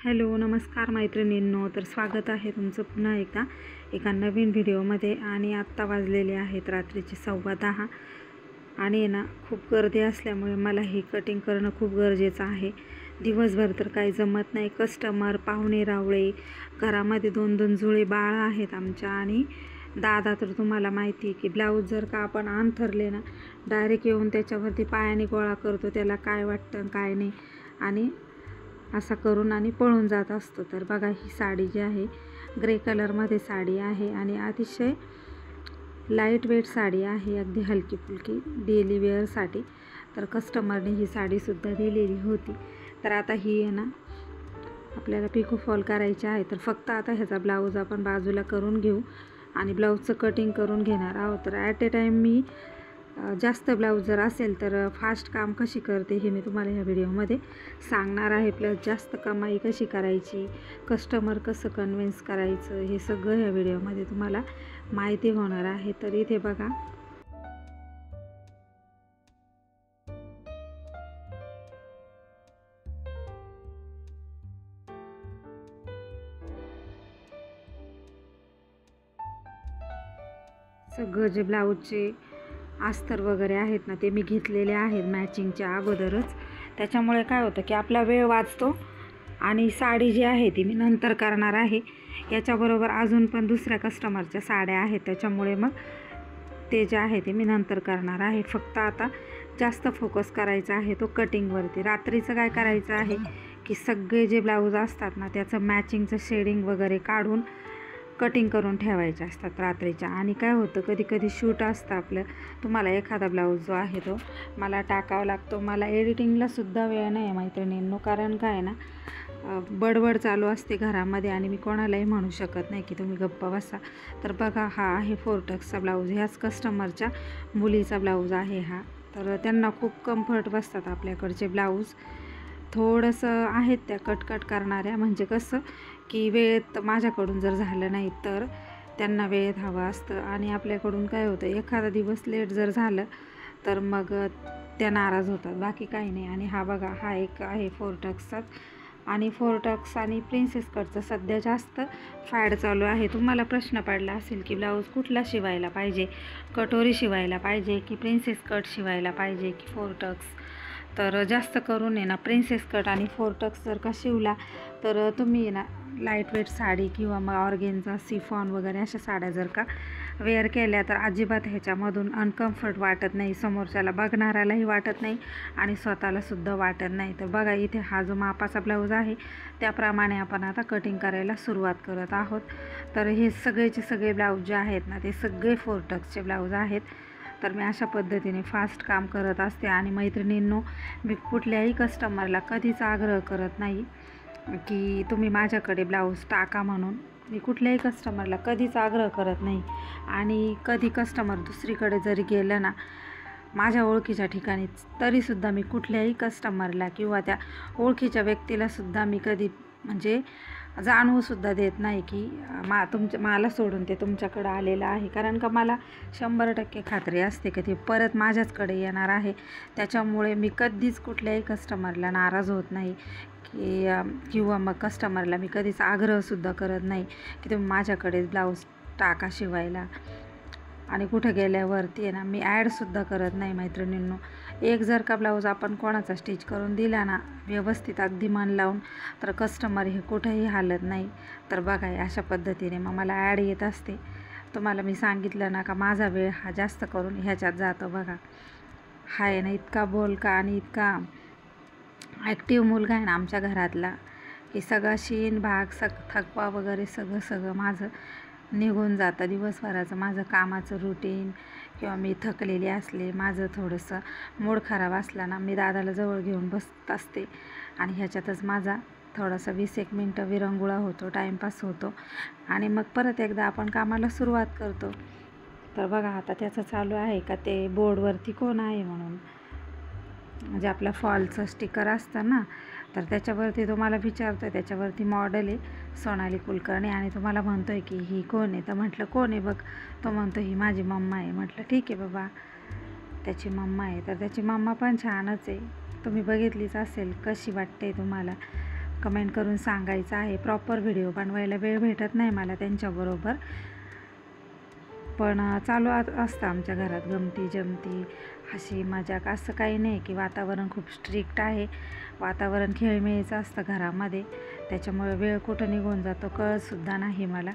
Hello नमस्कार मैत्रिणींनो, तर स्वागत आहे तुमचं पुन्हा एकदा एका नवीन व्हिडिओमध्ये। आणि आत्ता वाजलेले आहेत रात्रीचे 10:15 आणि ना खूप गर्दी असल्यामुळे मला ही कटिंग करणं खूप गरजेचं आहे। दिवसभर तर काही जमत नाही, कस्टमर पाहुणे रावळे, घरामध्ये 2-2 जुळे बाळ आहेत आमच्या। आणि दादा तर तुम्हाला माहिती आहे की ब्लाऊज जर का आपण अंथरले ना डायरेक्ट येऊन त्याच्यावरती पायाने गोळा करतो, त्याला काय वाटतं काय नाही, आणि असा करून आणि पळून जात असतो। तर बघा ही साडी जी आहे ग्रे कलरमध्ये साडी आहे आणि अतिशय लाईट वेट साडी आहे, अगदी हलकी फुलकी डेली वेअरसाठी। तर कस्टमरने ही साडीसुद्धा दिलेली होती। तर आता ही आहे ना आपल्याला पिको फॉल करायची आहे। तर फक्त आता ह्याचा ब्लाऊज आपण बाजूला करून घेऊ आणि ब्लाऊजचं कटिंग करून घेणार आहोत। तर ॲट ए टाईम मी जास्त ब्लाऊज जर असेल तर फास्ट काम कशी करते हे मी तुम्हाला ह्या व्हिडिओमध्ये सांगणार आहे। प्लस जास्त कमाई कशी करायची, कस्टमर कसं कन्व्हिन्स करायचं, हे सगळं ह्या व्हिडिओमध्ये तुम्हाला माहिती होणार आहे। तर इथे बघा सगळं जे ब्लाऊजचे अस्तर वगैरे आहेत ना ते मी घेतलेले आहेत मॅचिंगच्या अगोदरच। त्याच्यामुळे काय होतं की आपला वेळ वाचतो आणि साडी जी आहे ती मी नंतर करणार आहे। याच्याबरोबर अजून पण दुसऱ्या कस्टमरच्या साड्या आहेत, त्याच्यामुळे मग ते जे आहे ते मी नंतर करणार आहे। फक्त आता जास्त फोकस करायचा आहे तो कटिंगवरती। रात्रीचं काय करायचं आहे की सगळे जे ब्लाऊज असतात ना त्याचं मॅचिंगचं शेडिंग वगैरे काढून कटिंग करून ठेवायचे असतात रात्रीच्या। आणि काय होतं कधी कधी शूट असतं आपलं, तुम्हाला एखादा ब्लाऊज जो आहे तो मला टाकावा लागतो, मला एडिटिंगलासुद्धा वेळ नाही आहे मैत्रिणींनो। कारण काय ना बडबड चालू असते घरामध्ये आणि मी कोणालाही म्हणू शकत नाही की तुम्ही गप्पा बसा। तर बघा हा आहे फोर्टक्सचा ब्लाऊज, ह्याच कस्टमरच्या मुलीचा ब्लाऊज आहे हा। तर त्यांना खूप कम्फर्ट बसतात आपल्याकडचे ब्लाऊज। थोडंसं आहेत त्या कटकट करणाऱ्या, म्हणजे कसं की वेळेत माझ्याकडून जर झालं नाही तर त्यांना वेळेत हवं असतं। आणि आपल्याकडून काय होतं एखादा दिवस लेट जर झालं तर मग त्या नाराज होतात, बाकी काही नाही। आणि हा बघा हा एक आहे फोर्टक्सचाच, आणि फोर्टक्स आणि प्रिन्सेस कटचं सध्या जास्त फॅड चालू आहे। तुम्हाला प्रश्न पडला असेल की ब्लाऊज कुठला शिवायला पाहिजे, कटोरी शिवायला पाहिजे की प्रिन्सेस कट शिवायला पाहिजे की फोर्टक्स। तर जास्त करून आहे ना प्रिन्सेस कट आणि फोर्टक्स जर का शिवला तर तुम्ही आहे ना लाईट वेट साडी किंवा मग ऑर्गेन्झा, सिफॉन वगैरे अशा साड्या जर का वेअर केल्या तर अजिबात ह्याच्यामधून अनकम्फर्ट वाटत नाही, समोरच्याला बघणाऱ्यालाही वाटत नाही आणि स्वतःलासुद्धा वाटत नाही। तर बघा इथे हा जो मापाचा ब्लाऊज आहे त्याप्रमाणे आपण आता कटिंग करायला सुरुवात करत आहोत। तर हे सगळेचे सगळे ब्लाऊज जे आहेत ना ते सगळे फोर्टक्सचे ब्लाऊज आहेत। तर मी अशा पद्धतीने फास्ट काम करत असते। आणि मैत्रिणींनो मी कुठल्याही कस्टमरला कधीच आग्रह करत नाही की तुम्ही माझ्याकडे ब्लाऊज टाका म्हणून, मी कुठल्याही कस्टमरला कधीच आग्रह करत नाही। आणि कधी कस्टमर दुसरीकडे जरी गेलं ना माझ्या ओळखीच्या ठिकाणी तरीसुद्धा मी कुठल्याही कस्टमरला किंवा त्या ओळखीच्या व्यक्तीलासुद्धा मी कधी म्हणजे जाणवूसुद्धा देत नाही की मला सोडून ते तुमच्याकडं आलेलं आहे। कारण का मला 100% खात्री असते की ते परत माझ्याचकडे येणार आहे। त्याच्यामुळे मी कधीच कुठल्याही कस्टमरला नाराज होत नाही की किंवा मग कस्टमरला मी कधीच आग्रहसुद्धा करत नाही की तुम्ही माझ्याकडे ब्लाऊज टाका शिवायला। आणि कुठं गेल्यावरती आहे ना मी ॲडसुद्धा करत नाही मैत्रिणींनो। एक जर का ब्लाऊज आपण कोणाचा स्टिच करून दिला ना व्यवस्थित अगदी मन लावून तर कस्टमर हे कुठंही हालत नाही। तर बघा अशा पद्धतीने मग मला ॲड येत असते। तुम्हाला मी सांगितलं ना का माझा वेळ हा जास्त करून ह्याच्यात जातो। बघा हा आहे ना इतका बोलका आणि इतका ॲक्टिव्ह मुलगा आहे ना आमच्या घरातला की सगळा शीन भाग थकवा वगैरे सगळं माझं निघून जातं दिवसभराचं। माझं कामाचं रुटीन किंवा मी थकलेली असले, माझं थोडंसं मूड खराब असला ना मी दादाला जवळ घेऊन बसत असते आणि ह्याच्यातच माझा थोडासा 20-1 मिनटं विरंगुळा होतो, टाईमपास होतो आणि मग परत एकदा आपण कामाला सुरुवात करतो। तर बघा आता त्याचं चालू आहे का ते बोर्डवरती कोण आहे म्हणून, म्हणजे आपलं फॉलचं स्टिकर असतं ना तर त्याच्यावरती तो मला विचारतो आहे, त्याच्यावरती मॉडेल आहे सोनाली कुलकर्णी आणि तुम्हाला म्हणतो आहे की ही कोण आहे। तर म्हटलं कोण आहे बघ, तो म्हणतो ही माझी मम्मा आहे। म्हटलं ठीक आहे बाबा त्याची मम्मा आहे, तर त्याची मम्मा पण छानच आहे, तुम्ही बघितलीच असेल कशी वाटते तुम्हाला। कमेंट करून सांगायचं आहे. प्रॉपर व्हिडिओ बनवायला वेळ भेटत नाही मला त्यांच्याबरोबर, पण चालू असतं आमच्या घरात गमती जमती, हसी मजाक. असं काही नाही की वातावरण खूप स्ट्रिक्ट आहे. वातावरण खेळमेळीचं असतं घरामध्ये, त्याच्यामुळे वेळ कुठं निघून जातो कळतसुद्धा नाही मला.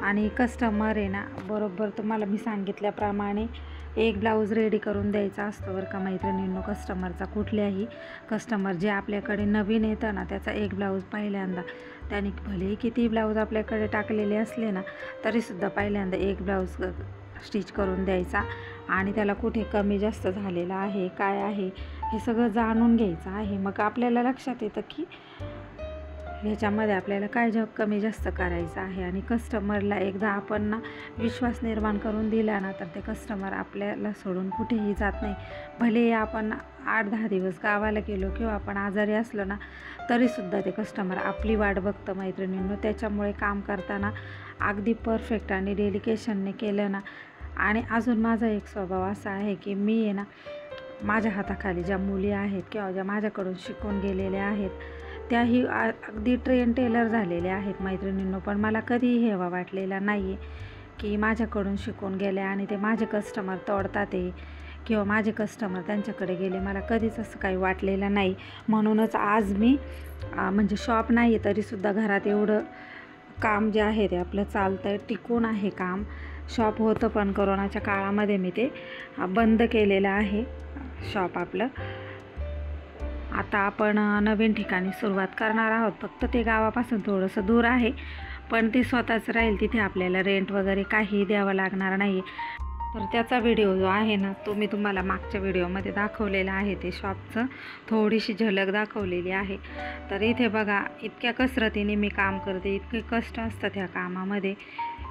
आणि कस्टमर आहे ना, बरोबर तुम्हाला मी सांगितल्याप्रमाणे एक ब्लाऊज रेडी करून द्यायचा असतो बरं का मैत्रिणींनो. कस्टमरचा कुठल्याही कस्टमर जे आपल्याकडे नवीन येतं ना, त्याचा एक ब्लाऊज पहिल्यांदा त्याने भलेही किती ब्लाऊज आपल्याकडे टाकलेले असले ना, तरीसुद्धा पहिल्यांदा एक ब्लाऊज स्टिच करून द्यायचा आणि त्याला कुठे कमी जास्त झालेलं आहे काय आहे हे सगळं जाणून घ्यायचं आहे. मग आपल्याला लक्षात येतं की ह्याच्यामध्ये आपल्याला काय कमी जास्त करायचं आहे. आणि कस्टमरला एकदा आपण ना विश्वास निर्माण करून दिला ना, तर ते कस्टमर आपल्याला सोडून कुठेही जात नाही. भले आपण 8-10 दिवस गावाला गेलो किंवा आपण आजारी असलो ना, तरीसुद्धा ते कस्टमर आपली वाट बघतं मैत्रिणींनो. त्याच्यामुळे काम करताना अगदी परफेक्ट आणि डेडिकेशनने केलं ना. आणि अजून माझा एक स्वभाव असा आहे की मी आहे ना, माझ्या हाताखाली ज्या मुली आहेत किंवा ज्या माझ्याकडून शिकून गेलेल्या आहेत, त्याही अगदी ट्रेन टेलर झालेल्या आहेत मैत्रिणींनो. पण मला कधीही हेवा वाटलेला नाही आहे की माझ्याकडून शिकून गेल्या आणि ते माझे कस्टमर तोडतात आहे किंवा माझे कस्टमर त्यांच्याकडे गेले. मला कधीच असं काही वाटलेलं नाही. म्हणूनच आज मी म्हणजे शॉप नाही आहे तरीसुद्धा घरात एवढं काम जे आहे ते आपलं चालतं आहे, टिकून आहे काम. शॉप होतं पण कोरोनाच्या काळामध्ये मी ते बंद केलेलं आहे शॉप आपलं. आता आपण नवीन ठिकाणी सुरुवात करणार आहोत. फक्त ते गावापासून थोडंसं दूर आहे, पण ते स्वतःच राहील. तिथे आपल्याला रेंट वगैरे काही द्यावं लागणार नाही. तर त्याचा व्हिडिओ जो आहे ना, तो मी तुम्हाला मागच्या व्हिडिओमध्ये दाखवलेला आहे. ते शॉपचं थोडीशी झलक दाखवलेली आहे. तर इथे बघा, इतक्या कसरतीने मी काम करते, इतके कष्ट असतात ह्या कामामध्ये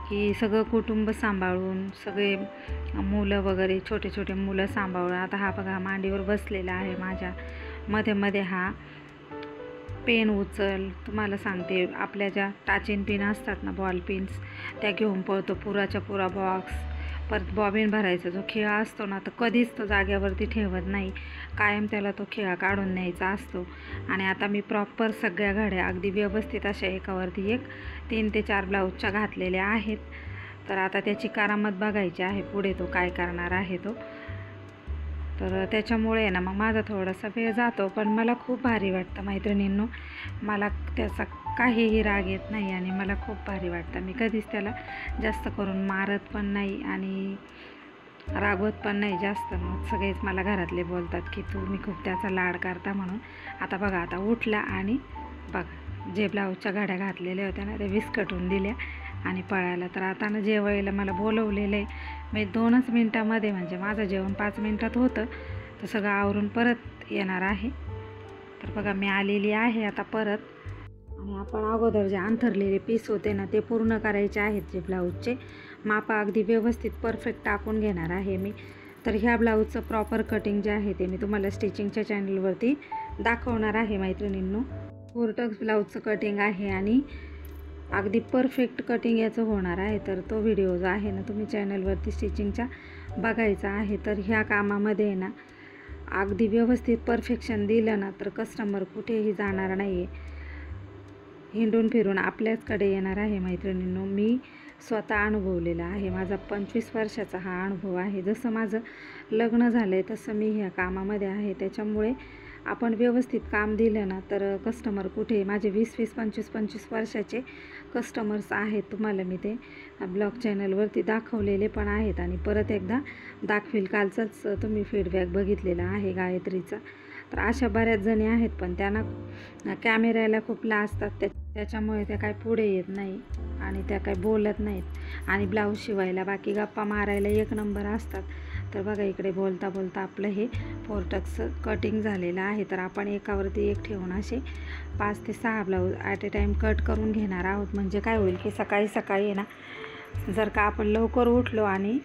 की सगळं कुटुंब सांभाळून, सगळे मुलं वगैरे छोटे छोटे मुलं सांभाळून. आता हा बघा मांडीवर बसलेला आहे माझ्या. मध्ये मध्ये हा पेन उचल, तुम्हाला सांगते आपल्या ज्या टाचिन पिन असतात ना, बॉल पिन्स, त्या घेऊन पळतो. पुराच्या पुरा बॉक्स, परत बॉबिन भरायचा जो खिळा असतो ना, तर कधीच तो जाग्यावरती ठेवत नाही. कायम त्याला तो खिळा काढून न्यायचा असतो. आणि आता मी प्रॉपर सगळ्या घड्या अगदी व्यवस्थित अशा एकावरती एक 3 ते 4 ब्लाऊजच्या घातलेल्या आहेत. तर आता त्याची करामत बघायची आहे पुढे, तो काय करणार आहे तो. तर त्याच्यामुळे ना मग माझा थोडासा वेळ जातो, पण मला खूप भारी वाटतं मैत्रिणींनो. मला त्याचा काहीही राग येत नाही आणि मला खूप भारी वाटतं. मी कधीच त्याला जास्त करून मारत पण नाही आणि रागवत पण नाही जास्त. मग सगळेच मला घरातले बोलतात की तुम्ही खूप त्याचा लाड करता म्हणून. आता बघा, आता उठला आणि बघा जे ब्लाऊजच्या घड्या घातलेल्या होत्या ना, त्या विस्कटून दिल्या आणि पळायला. तर आता ना जेवायला मला बोलवलेलं आहे. मी 2च मिनटामध्ये, म्हणजे माझं जेवण 5 मिनटात होतं, तर सगळं आवरून परत येणार आहे. तर बघा मी आलेली आहे आता परत. आणि आपण अगोदर जे अंथरलेले पीस होते ना, ते पूर्ण करायचे आहेत. जे ब्लाऊजचे मापा अगदी व्यवस्थित परफेक्ट टाकून घेणार आहे मी. तर ह्या ब्लाऊजचं प्रॉपर कटिंग जे आहे ते मी तुम्हाला स्टिचिंगच्या चॅनलवरती दाखवणार आहे मैत्रिणींनो. 4 टक्स ब्लाऊजचं कटिंग आहे आणि अगदी परफेक्ट कटिंग याचं होणार आहे. तर तो व्हिडिओ जो आहे ना, तुम्ही चॅनलवरती स्टिचिंगच्या बघायचा आहे. तर ह्या कामामध्ये ना अगदी व्यवस्थित परफेक्शन दिलं ना, तर कस्टमर कुठेही जाणार नाही आहे, हिंडून फिरून आपल्याचकडे येणार आहे मैत्रिणींनो. मी स्वतः अनुभवलेला आहे. माझा 25 वर्षाचा हा अनुभव आहे. जसं माझं लग्न झालं आहे तसं मी ह्या कामामध्ये आहे. त्याच्यामुळे आपण व्यवस्थित काम दिलं ना, तर कस्टमर कुठे, माझे 20-20, 25-25 वर्षाचे कस्टमर्स आहेत. तुम्हाला मी ते ब्लॉग चॅनलवरती दाखवलेले पण आहेत आणि परत एकदा दाखवील. कालचाच तुम्ही फीडबॅक बघितलेला आहे गायत्रीचा. तर अशा बऱ्याच जणी आहेत, पण त्यांना कॅमेऱ्याला खूप लाजतात. त्याच्यामुळे त्या काय पुढे येत नाही आणि त्या काय बोलत नाहीत. आणि ब्लाऊज शिवायला बाकी गप्पा मारायला एक नंबर असतात. तर बघा इकडे बोलता बोलता आपलं हे 4 टक्स कटिंग झालेलं आहे. तर आपण एकावरती एक ठेवून असे 5 ते 6 blouse at a time cut करून घेणार आहोत. म्हणजे काय होईल की सकाळी सकाळी आहे ना, जर का आपण लवकर उठलो आणि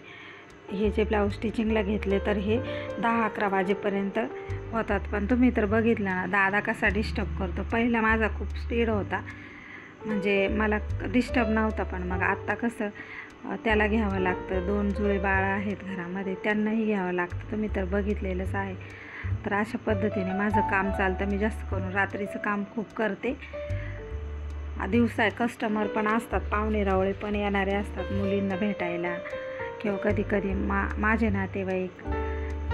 हे जे ब्लाऊज स्टिचिंगला घेतले तर हे 10-11 वाजेपर्यंत होतात. पण तुम्ही तर बघितलं ना दादा कसा डिस्टर्ब करतो. पहिला माझा खूप स्पीड होता, म्हणजे मला डिस्टर्ब नव्हता. पण मग आत्ता कसं त्याला घ्यावं लागतं. 2 जुळे बाळं आहेत घरामध्ये, त्यांनाही घ्यावं लागतं. तुम्ही तर बघितलेलंच आहे. तर अशा पद्धतीने माझं काम चालतं. मी जास्त करून रात्रीचं काम खूप करते. दिवसा कस्टमर पण असतात, पाहुणे रावळे पण येणारे असतात मुलींना भेटायला, किंवा कधी कधी माझे नातेवाईक.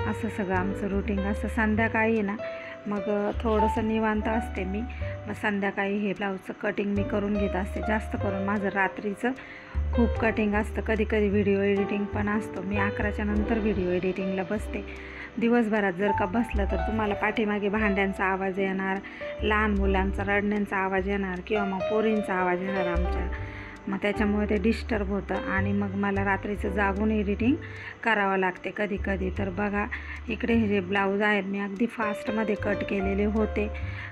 असं सगळं आमचं रुटीन असं. संध्याकाळी ना मग थोडंसं निवांत असते मी. मग संध्याकाळी हे ब्लाऊजचं कटिंग मी करून घेत असते. जास्त करून माझं रात्रीचं खूप कटिंग असतं. कधी कधी व्हिडिओ एडिटिंग पण असतो. मी 11च्या नंतर व्हिडिओ एडिटिंगला बसते. दिवसभरात जर का बसलं तर तुम्हाला पाठीमागे भांड्यांचा आवाज येणार, लहान मुलांचा रडण्यांचा आवाज येणार, किंवा मग पोरींचा आवाज येणार आमच्या. मग त्याच्यामुळे ते डिस्टर्ब होतं आणि मग मला रात्रीचं जागून एडिटिंग करावं लागते कधी कधी. तर बघा इकडे हे जे ब्लाऊज आहेत मी अगदी फास्टमध्ये कट केलेले होते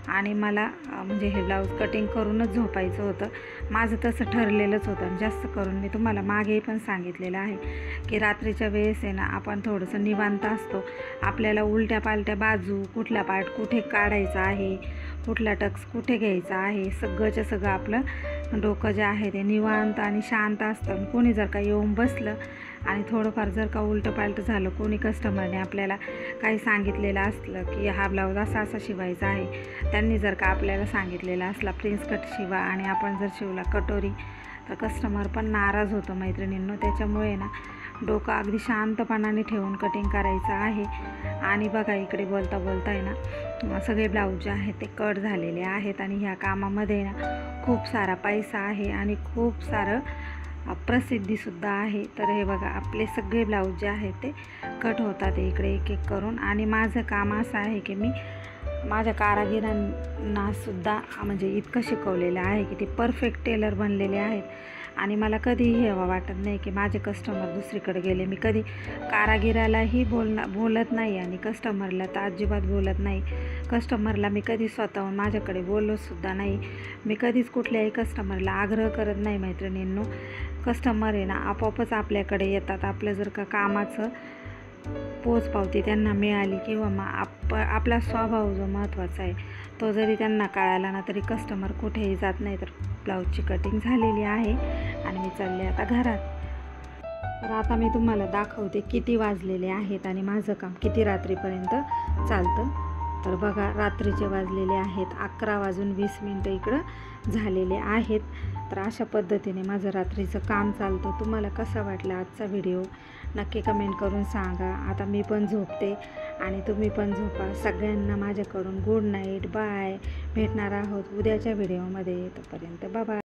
आणि मला म्हणजे हे ब्लाऊज कटिंग करूनच झोपायचं होतं. माझं तसं ठरलेलंच होतं. आणि जास्त करून मी तुम्हाला मागेही पण सांगितलेलं आहे की रात्रीच्या वेळेस आहे ना आपण थोडंसं निवांत असतो. आपल्याला उलट्या पालट्या बाजू, कुठला पार्ट कुठे काढायचा आहे, कुठला टक्स कुठे घ्यायचा आहे, सगळंच्या सगळं आपलं डोकं जे आहे ते निवांत आणि शांत असतं. कोणी जर का येऊन बसलं आणि थोडंफार जर का उलटं पालटं झालं, कोणी कस्टमरने आपल्याला काही सांगितलेलं असलं की हा ब्लाऊज असा असा शिवायचा आहे, त्यांनी जर का आपल्याला सांगितलेलं असला प्रिन्स कट शिवा आणि आपण जर शिवला कटोरी, तर कस्टमर पण नाराज होतं मैत्रिणींनो. त्याच्यामुळे ना डोकं अगदी शांतपणाने ठेवून कटिंग करायचं आहे. आणि बघा इकडे बोलता बोलता आहे ना सगळे ब्लाऊज जे आहेत ते कट झालेले आहेत. आणि ह्या कामामध्ये ना खूप सारा पैसा आहे आणि खूप सारं प्रसिद्धीसुद्धा आहे. तर हे बघा आपले सगळे ब्लाऊज जे आहेत ते कट होतात इकडे एक एक करून. आणि माझं काम असं आहे की मी माझ्या कारागिरांनासुद्धा म्हणजे इतकं शिकवलेलं आहे की ते परफेक्ट टेलर बनलेले आहेत. आणि मला कधीही हे वाटत नाही की माझे कस्टमर दुसरीकडे गेले. मी कधी कारागिरालाही बोलत नाही आणि कस्टमरला तर अजिबात बोलत नाही. कस्टमरला मी कधी स्वतःहून माझ्याकडे बोललोसुद्धा नाही. मी कधीच कुठल्याही कस्टमरला आग्रह करत नाही मैत्रिणींनो. कस्टमर आहे ना आपोआपच आपल्याकडे येतात. आपलं जर का कामाचं पोचपावती त्यांना मिळाली, किंवा मग आपला स्वभाव जो महत्त्वाचा आहे तो जरी त्यांना कळाला ना, तरी कस्टमर कुठेही जात नाही. तर ब्लाऊजची कटिंग झालेली आहे आणि मी चालले आता घरात. तर आता मी तुम्हाला दाखवते किती वाजलेले आहेत आणि माझं काम किती रात्रीपर्यंत चालतं. तर बघा रात्रीचे वाजलेले आहेत 11:20 इकडं झालेले आहेत. तर अशा पद्धतीने माझं रात्रीचं काम चालतं. तुम्हाला कसा वाटला आजचा व्हिडिओ नक्की कमेंट करून सांगा. आता मी पण झोपते आणि तुम्ही पण झोपा. सगळ्यांना माझ्याकडून गुड नाईट, बाय. भेटणार आहोत उद्याच्या व्हिडिओमध्ये. तोपर्यंत बाय.